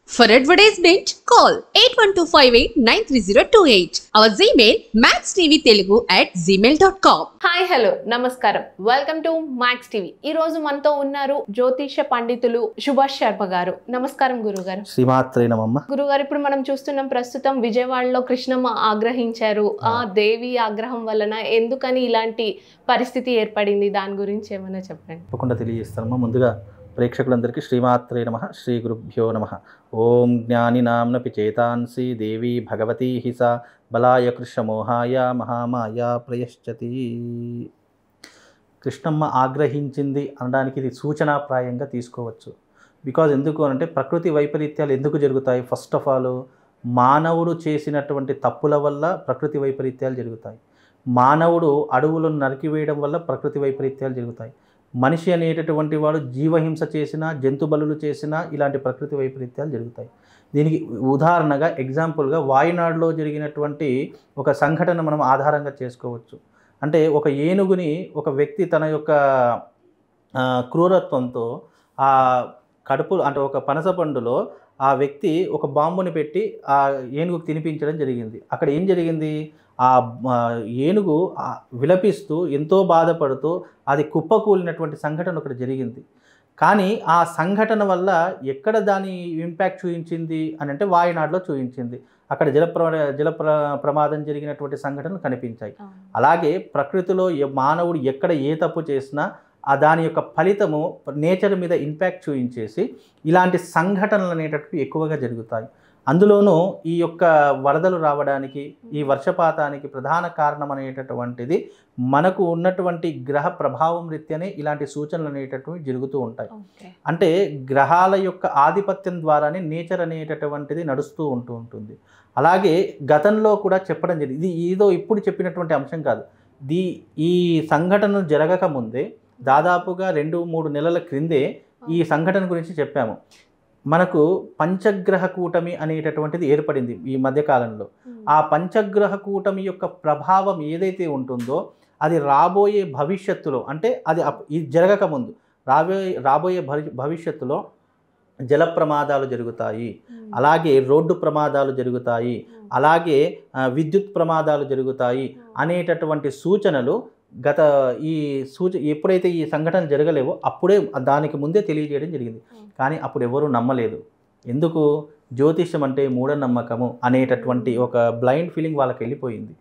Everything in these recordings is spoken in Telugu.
For advertisement, call 8125893028. Our Gmail maxtvtelugu@gmail.com. Hi hello నమస్కారం, వెల్కమ్ టు మ్యాక్స్ టీవీ. ఈ రోజు మనతో ఉన్నారు జ్యోతిష పండితులు సుభాష్ శర్మ గారు. నమస్కారం గురుగారు. శ్రీమాత్రే నమః. గురుగారు, ఇప్పుడు మనం చూస్తున్నాం ప్రస్తుతం విజయవాడలో కృష్ణమ్మ ఆగ్రహించారు. ఆ దేవి ఆగ్రహం వలన ఎందుకని ఇలాంటి పరిస్థితి ఏర్పడింది, దాని గురించి ఏమైనా చెప్పండి. తప్పకుండా తెలియజేస్తానమ్మా. ముందుగా ప్రేక్షకులందరికీ శ్రీమాత్రే నమః, శ్రీ గురుభ్యో నమః. ఓం జ్ఞానినాంనపి చేతాంసి దేవి భగవతీ హిసా బలాయ కృష్ణమోహాయ మహామాయ ప్రయశ్చతి. కృష్ణమ్మ ఆగ్రహించింది అనడానికి ఇది సూచనాప్రాయంగా తీసుకోవచ్చు. బికాజ్ ఎందుకు అంటే ప్రకృతి వైపరీత్యాలు ఎందుకు జరుగుతాయి? ఫస్ట్ ఆఫ్ ఆల్ మానవుడు చేసినటువంటి తప్పుల వల్ల ప్రకృతి వైపరీత్యాలు జరుగుతాయి. మానవుడు అడవులను నరికివేయడం వల్ల ప్రకృతి వైపరీత్యాలు జరుగుతాయి. మనిషి అనేటటువంటి వాడు జీవహింస చేసినా, జంతు బలులు చేసినా ఇలాంటి ప్రకృతి వైపరీత్యాలు జరుగుతాయి. దీనికి ఉదాహరణగా ఎగ్జాంపుల్గా వాయునాడులో జరిగినటువంటి ఒక సంఘటన మనం ఆధారంగా చేసుకోవచ్చు. అంటే ఒక ఏనుగుని ఒక వ్యక్తి తన యొక్క క్రూరత్వంతో ఆ కడుపు అంటే ఒక పనస పండులో ఆ వ్యక్తి ఒక బాంబుని పెట్టి ఆ ఏనుగుకు తినిపించడం జరిగింది. అక్కడ ఏం జరిగింది? ఆ ఏనుగు విలపిస్తూ ఎంతో బాధపడుతూ అది కుప్పకూలినటువంటి సంఘటన ఒకటి జరిగింది. కానీ ఆ సంఘటన వల్ల ఎక్కడ దాని ఇంపాక్ట్ చూపించింది అని అంటే వాయునాడులో చూపించింది. అక్కడ ప్రమాదం జరిగినటువంటి సంఘటనలు కనిపించాయి. అలాగే ప్రకృతిలో మానవుడు ఎక్కడ ఏ తప్పు చేసినా దాని యొక్క ఫలితము నేచర్ మీద ఇంపాక్ట్ చూపించేసి ఇలాంటి సంఘటనలు అనేటటువంటి ఎక్కువగా జరుగుతాయి. అందులోనూ ఈ యొక్క వరదలు రావడానికి, ఈ వర్షపాతానికి ప్రధాన కారణం అనేటటువంటిది మనకు ఉన్నటువంటి గ్రహ ప్రభావం రీత్యానే ఇలాంటి సూచనలు అనేటటువంటివి జరుగుతూ ఉంటాయి. అంటే గ్రహాల యొక్క ఆధిపత్యం ద్వారానే నేచర్ అనేటటువంటిది నడుస్తూ ఉంటుంది. అలాగే గతంలో కూడా చెప్పడం జరిగింది. ఇది ఏదో ఇప్పుడు చెప్పినటువంటి అంశం కాదు. ఈ సంఘటన జరగక ముందే దాదాపుగా 2-3 నెలల క్రిందే ఈ సంఘటన గురించి చెప్పాము. మనకు పంచగ్రహ కూటమి అనేటటువంటిది ఏర్పడింది ఈ మధ్యకాలంలో. ఆ పంచగ్రహ కూటమి యొక్క ప్రభావం ఏదైతే ఉంటుందో అది రాబోయే భవిష్యత్తులో, అంటే అది ఇది జరగకముందు రాబోయే భవిష్యత్తులో జల ప్రమాదాలు జరుగుతాయి, అలాగే రోడ్డు ప్రమాదాలు జరుగుతాయి, అలాగే విద్యుత్ ప్రమాదాలు జరుగుతాయి అనేటటువంటి సూచనలు ఎప్పుడైతే ఈ సంఘటన జరగలేవో అప్పుడే దానికి ముందే తెలియజేయడం జరిగింది. కానీ అప్పుడు ఎవరు నమ్మలేదు. ఎందుకు? జ్యోతిష్యం అంటే మూఢనమ్మకము అనేటటువంటి ఒక బ్లైండ్ ఫీలింగ్ వాళ్ళకి వెళ్ళిపోయింది.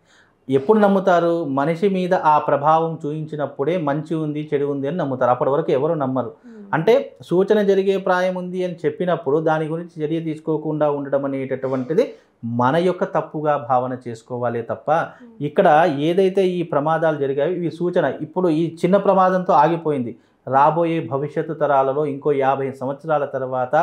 ఎప్పుడు నమ్ముతారు? మనిషి మీద ఆ ప్రభావం చూపించినప్పుడే మంచి ఉంది, చెడు ఉంది అని నమ్ముతారు. అప్పటి వరకు ఎవరు నమ్మరు. అంటే సూచన జరిగే ప్రాయం ఉంది అని చెప్పినప్పుడు దాని గురించి చర్య తీసుకోకుండా ఉండడం అనేటటువంటిది మన యొక్క తప్పుగా భావన చేసుకోవాలే తప్ప, ఇక్కడ ఏదైతే ఈ ప్రమాదాలు జరిగాయో ఇవి సూచన. ఇప్పుడు ఈ చిన్న ప్రమాదంతో ఆగిపోయింది. రాబోయే భవిష్యత్తు తరాలలో ఇంకో 50 సంవత్సరాల తర్వాత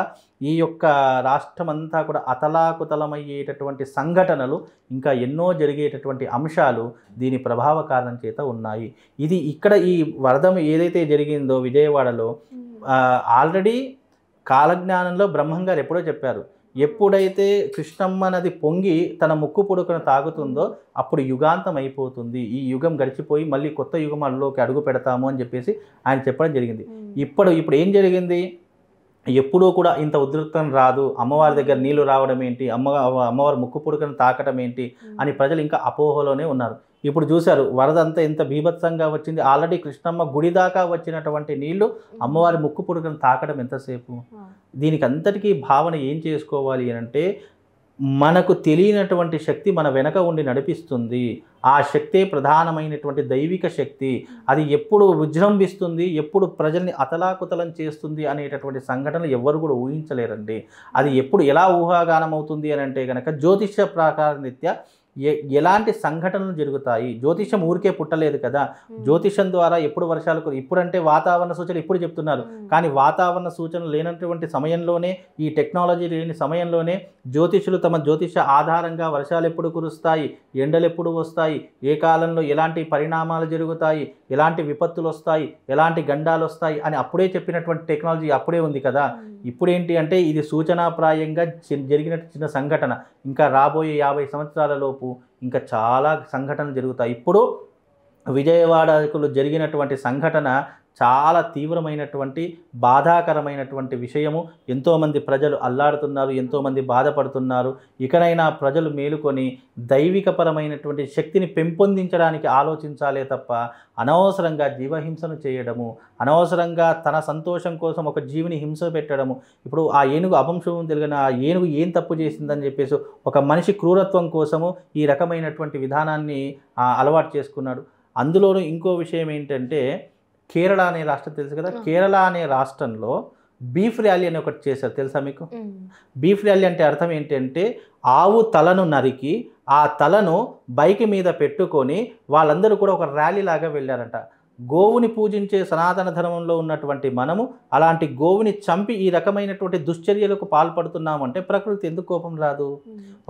ఈ యొక్క రాష్ట్రం అంతా కూడా అతలాకుతలమయ్యేటటువంటి సంఘటనలు, ఇంకా ఎన్నో జరిగేటటువంటి అంశాలు దీని ప్రభావ కారణం చేత ఉన్నాయి. ఇది ఇక్కడ ఈ వరద ఏదైతే జరిగిందో విజయవాడలో ఆల్రెడీ కాలజ్ఞానంలో బ్రహ్మంగారు ఎప్పుడో చెప్పారు. ఎప్పుడైతే కృష్ణమ్మ నది పొంగి తన ముక్కు పుడుకను తాగుతుందో అప్పుడు యుగాంతం అయిపోతుంది, ఈ యుగం గడిచిపోయి మళ్ళీ కొత్త యుగంలోకి అడుగు పెడతాము అని చెప్పేసి ఆయన చెప్పడం జరిగింది. ఇప్పుడు ఏం జరిగింది? ఎప్పుడూ కూడా ఇంత ఉధృతం రాదు, అమ్మవారి దగ్గర నీళ్లు రావడం ఏంటి, అమ్మవారి ముక్కు పుడుకను తాకటం ఏంటి అని ప్రజలు ఇంకా అపోహలోనే ఉన్నారు. ఇప్పుడు చూశారు వరద అంతా ఎంత బీభత్సంగా వచ్చింది. ఆల్రెడీ కృష్ణమ్మ గుడి దాకా వచ్చినటువంటి నీళ్లు అమ్మవారి ముక్కు పుడుకను తాకడం ఎంతసేపు? దీనికి అంతటికీ భావన ఏం చేసుకోవాలి అంటే, మనకు తెలియనటువంటి శక్తి మన వెనక ఉండి నడిపిస్తుంది. ఆ శక్తే ప్రధానమైనటువంటి దైవిక శక్తి. అది ఎప్పుడు విజృంభిస్తుంది, ఎప్పుడు ప్రజల్ని అతలాకుతలం చేస్తుంది అనేటటువంటి సంఘటనలు ఎవ్వరు కూడా ఊహించలేరండి. అది ఎప్పుడు ఎలా ఊహాగానం అవుతుంది అని అంటే కనుక జ్యోతిష ప్రకారరీత్యా ఎలాంటి సంఘటనలు జరుగుతాయి. జ్యోతిషం ఊరికే పుట్టలేదు కదా. జ్యోతిషం ద్వారా ఎప్పుడు వర్షాలు ఇప్పుడంటే వాతావరణ సూచనలు ఇప్పుడు చెప్తున్నారు, కానీ వాతావరణ సూచనలు లేనటువంటి సమయంలోనే, ఈ టెక్నాలజీ లేని సమయంలోనే జ్యోతిషులు తమ జ్యోతిష ఆధారంగా వర్షాలు ఎప్పుడు కురుస్తాయి, ఎండలు ఎప్పుడు వస్తాయి, ఏ కాలంలో ఎలాంటి పరిణామాలు జరుగుతాయి, ఎలాంటి విపత్తులు వస్తాయి, ఎలాంటి గండాలు వస్తాయి అని అప్పుడే చెప్పినటువంటి టెక్నాలజీ అప్పుడే ఉంది కదా. ఇప్పుడేంటి అంటే ఇది సూచనాప్రాయంగా జరిగిన చిన్న సంఘటన. ఇంకా రాబోయే 50 సంవత్సరాల లోపు ఇంకా చాలా సంఘటనలు జరుగుతాయి. ఇప్పుడు విజయవాడలో జరిగినటువంటి సంఘటన చాలా తీవ్రమైనటువంటి బాధాకరమైనటువంటి విషయము. ఎంతోమంది ప్రజలు అల్లాడుతున్నారు, ఎంతోమంది బాధపడుతున్నారు. ఇకనైనా ప్రజలు మేలుకొని దైవికపరమైనటువంటి శక్తిని పెంపొందించడానికి ఆలోచించాలే తప్ప అనవసరంగా జీవహింసను చేయడము, అనవసరంగా తన సంతోషం కోసం ఒక జీవిని హింస పెట్టడము. ఇప్పుడు ఆ ఏనుగు అపంశం తెలిగిన ఆ ఏనుగు ఏం తప్పు చేసిందని చెప్పేసి ఒక మనిషి క్రూరత్వం కోసము ఈ రకమైనటువంటి విధానాన్ని అలవాటు చేసుకున్నాడు. అందులోనూ ఇంకో విషయం ఏంటంటే, కేరళ అనే రాష్ట్రం తెలుసు కదా, కేరళ అనే రాష్ట్రంలో బీఫ్ ర్యాలీ అని ఒకటి చేశారు, తెలుసా మీకు? బీఫ్ ర్యాలీ అంటే అర్థం ఏంటంటే, ఆవు తలను నరికి ఆ తలను బైక్ మీద పెట్టుకొని వాళ్ళందరూ కూడా ఒక ర్యాలీ లాగా వెళ్ళారంట. గోవుని పూజించే సనాతన ధర్మంలో ఉన్నటువంటి మనము అలాంటి గోవుని చంపి ఈ రకమైనటువంటి దుశ్చర్యలకు పాల్పడుతున్నామంటే ప్రకృతి ఎందుకు కోపం రాదు?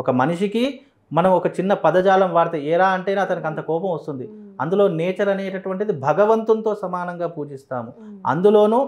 ఒక మనిషికి మనం ఒక చిన్న పదజాలం వాడితే ఏరా అంటేనే అతనికి అంత కోపం వస్తుంది. అందులో నేచర్ అనేటటువంటిది భగవంతునితో సమానంగా పూజిస్తాము. అందులోనూ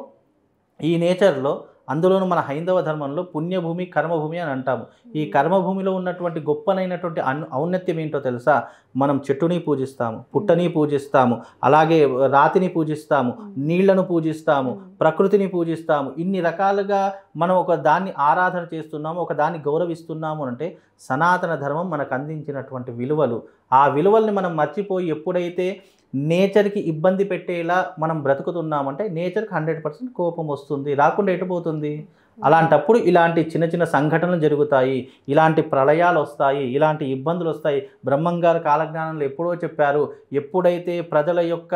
ఈ నేచర్లో, అందులోనూ మన హైందవ ధర్మంలో పుణ్యభూమి కర్మభూమి అని అంటాము. ఈ కర్మభూమిలో ఉన్నటువంటి గొప్పనైనటువంటి ఔన్నత్యం ఏంటో తెలుసా? మనం చెట్టుని పూజిస్తాము, పుట్టని పూజిస్తాము, అలాగే రాతిని పూజిస్తాము, నీళ్లను పూజిస్తాము, ప్రకృతిని పూజిస్తాము. ఇన్ని రకాలుగా మనం ఒక దాన్ని ఆరాధన చేస్తున్నాము, ఒక దాన్ని గౌరవిస్తున్నాము అంటే సనాతన ధర్మం మనకు అందించినటువంటి విలువలు. ఆ విలువల్ని మనం మర్చిపోయి ఎప్పుడైతే నేచర్కి ఇబ్బంది పెట్టేలా మనం బ్రతుకుతున్నామంటే నేచర్కి 100% కోపం వస్తుంది, రాకుండా ఎటుపోతుంది? అలాంటప్పుడు ఇలాంటి చిన్న చిన్న సంఘటనలు జరుగుతాయి, ఇలాంటి ప్రళయాలు వస్తాయి, ఇలాంటి ఇబ్బందులు వస్తాయి. బ్రహ్మంగారు కాలజ్ఞానంలో ఎప్పుడో చెప్పారు, ఎప్పుడైతే ప్రజల యొక్క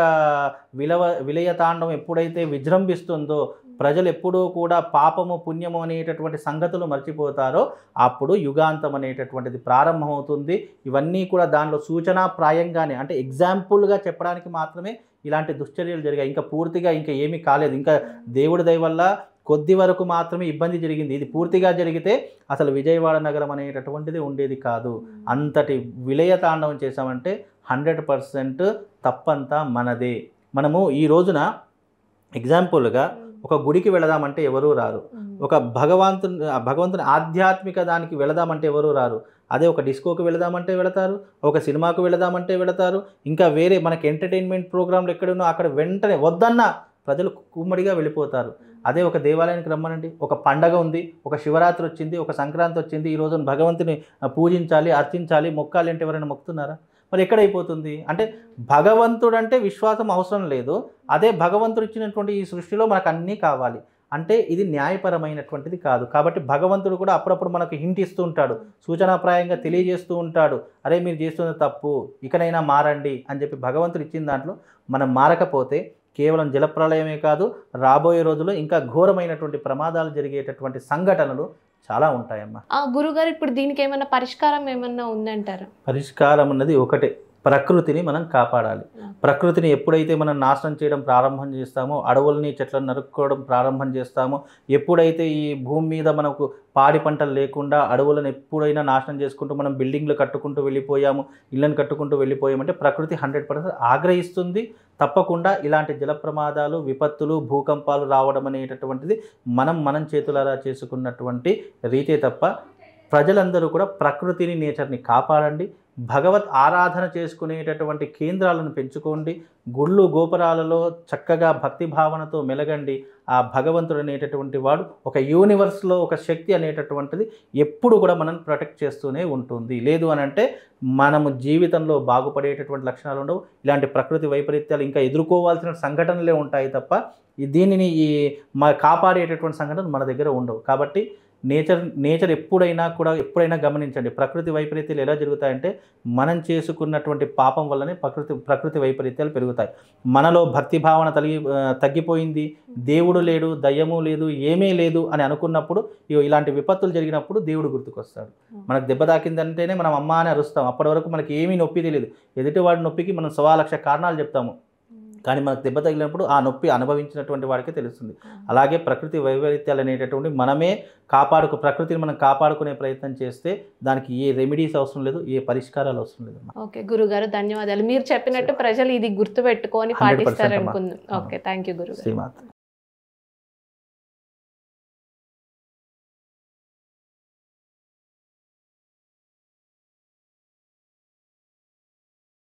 విలయతాండం ఎప్పుడైతే విజృంభిస్తుందో, ప్రజలు ఎప్పుడూ కూడా పాపము పుణ్యము అనేటటువంటి సంగతులు మర్చిపోతారో అప్పుడు యుగాంతం అనేటటువంటిది ప్రారంభమవుతుంది. ఇవన్నీ కూడా దానిలో సూచనాప్రాయంగానే, అంటే ఎగ్జాంపుల్గా చెప్పడానికి మాత్రమే ఇలాంటి దుశ్చర్యలు జరిగాయి. ఇంకా పూర్తిగా ఇంకా ఏమీ కాలేదు. ఇంకా దేవుడి దయ వల్ల కొద్ది వరకు మాత్రమే ఇబ్బంది జరిగింది. ఇది పూర్తిగా జరిగితే అసలు విజయవాడ నగరం అనేటటువంటిది ఉండేది కాదు. అంతటి విలయతాండవం చేశామంటే 100% తప్పంతా మనదే. మనము ఈ రోజున ఎగ్జాంపుల్గా ఒక గుడికి వెళదామంటే ఎవరూ రారు. ఒక భగవంతుని ఆధ్యాత్మిక దానికి వెళదామంటే ఎవరూ రారు. అదే ఒక డిస్కోకి వెళదామంటే వెళతారు, ఒక సినిమాకు వెళదామంటే వెళతారు, ఇంకా వేరే మనకి ఎంటర్టైన్మెంట్ ప్రోగ్రాంలు ఎక్కడున్నా అక్కడ వెంటనే వద్దన్నా ప్రజలు కుమ్మడిగా వెళ్ళిపోతారు. అదే ఒక దేవాలయానికి రమ్మనండి, ఒక పండగ ఉంది, ఒక శివరాత్రి వచ్చింది, ఒక సంక్రాంతి వచ్చింది, ఈ రోజున భగవంతుని పూజించాలి, అర్చించాలి, మొక్కాలి అంటే ఎవరైనా మొక్కుతున్నారా? మరి ఎక్కడైపోతుంది? అంటే భగవంతుడు అంటే విశ్వాసం అవసరం లేదు, అదే భగవంతుడు ఇచ్చినటువంటి ఈ సృష్టిలో మనకు అన్నీ కావాలి అంటే ఇది న్యాయపరమైనటువంటిది కాదు. కాబట్టి భగవంతుడు కూడా అప్పుడప్పుడు మనకు హింట్ ఇస్తూ ఉంటాడు, సూచనాప్రాయంగా తెలియజేస్తూ ఉంటాడు, అరే మీరు చేస్తున్న తప్పు, ఇకనైనా మారండి అని చెప్పి భగవంతుడు ఇచ్చిన దాంట్లో మనం మారకపోతే కేవలం జలప్రళయమే కాదు, రాబోయే రోజుల్లో ఇంకా ఘోరమైనటువంటి ప్రమాదాలు జరిగేటటువంటి సంఘటనలు చాలా ఉంటాయమ్మా. గురుగారు, ఇప్పుడు దీనికి ఏమైనా పరిష్కారం ఏమన్నా ఉందంటారా? పరిష్కారం అన్నది ఒకటే, ప్రకృతిని మనం కాపాడాలి. ప్రకృతిని ఎప్పుడైతే మనం నాశనం చేయడం ప్రారంభం చేస్తామో, అడవుల్ని చెట్లను నరుక్కోవడం ప్రారంభం చేస్తామో, ఎప్పుడైతే ఈ భూమి మీద మనకు పాడి పంటలు లేకుండా అడవులను ఎప్పుడైనా నాశనం చేసుకుంటూ మనం బిల్డింగ్లు కట్టుకుంటూ వెళ్ళిపోయాము, ఇళ్ళని కట్టుకుంటూ వెళ్ళిపోయామంటే ప్రకృతి 100% ఆగ్రహిస్తుంది. తప్పకుండా ఇలాంటి జల ప్రమాదాలు, విపత్తులు, భూకంపాలు రావడం అనేటటువంటిది మనం చేతులారా చేసుకున్నటువంటి రీతే తప్ప ప్రజలందరూ కూడా ప్రకృతిని, నేచర్ని కాపాడండి. భగవత్ ఆరాధన చేసుకునేటటువంటి కేంద్రాలను పెంచుకోండి. గుళ్ళు గోపురాలలో చక్కగా భక్తి భావనతో మెలగండి. ఆ భగవంతుడు అనేటటువంటి వాడు ఒక యూనివర్స్లో ఒక శక్తి అనేటటువంటిది ఎప్పుడు కూడా మనం ప్రొటెక్ట్ చేస్తూనే ఉంటుంది. లేదు అని అంటే మనము జీవితంలో బాగుపడేటటువంటి లక్షణాలు ఉండవు. ఇలాంటి ప్రకృతి వైపరీత్యాలు ఇంకా ఎదుర్కోవాల్సిన సంఘటనలే ఉంటాయి తప్ప దీనిని కాపాడేటటువంటి సంఘటనలు మన దగ్గర ఉండవు. కాబట్టి నేచర్ ఎప్పుడైనా గమనించండి, ప్రకృతి వైపరీత్యాలు ఎలా జరుగుతాయంటే మనం చేసుకున్నటువంటి పాపం వల్లనే ప్రకృతి వైపరీత్యాలు పెరుగుతాయి. మనలో భక్తి భావన తగ్గిపోయింది, దేవుడు లేడు, దయ్యము లేదు, ఏమీ లేదు అని అనుకున్నప్పుడు ఇలాంటి విపత్తులు జరిగినప్పుడు దేవుడు గుర్తుకొస్తాడు. మనకు దెబ్బ తాకిందంటేనే మనం అమ్మ అని అరుస్తాం. అప్పటి వరకు మనకి ఏమీ నొప్పి తెలియదు. ఎదుటివాడి నొప్పికి మనం 1,00,000 కారణాలు చెప్తాము, కానీ మనకు దెబ్బ తగిలినప్పుడు ఆ నొప్పి అనుభవించినటువంటి వాడికే తెలుస్తుంది. అలాగే ప్రకృతి వైపరీత్యాలు అనేటటువంటి మనమే ప్రకృతిని మనం కాపాడుకునే ప్రయత్నం చేస్తే దానికి ఏ రెమెడీస్ అవసరం లేదు, ఏ పరిష్కారాలు అవసరం లేదు. ఓకే గురుగారు, ధన్యవాదాలు. మీరు చెప్పినట్టు ప్రజలు ఇది గుర్తుపెట్టుకొని పాటిస్తారనుకుందాం. ఓకే, థ్యాంక్ యూ గురుగారు.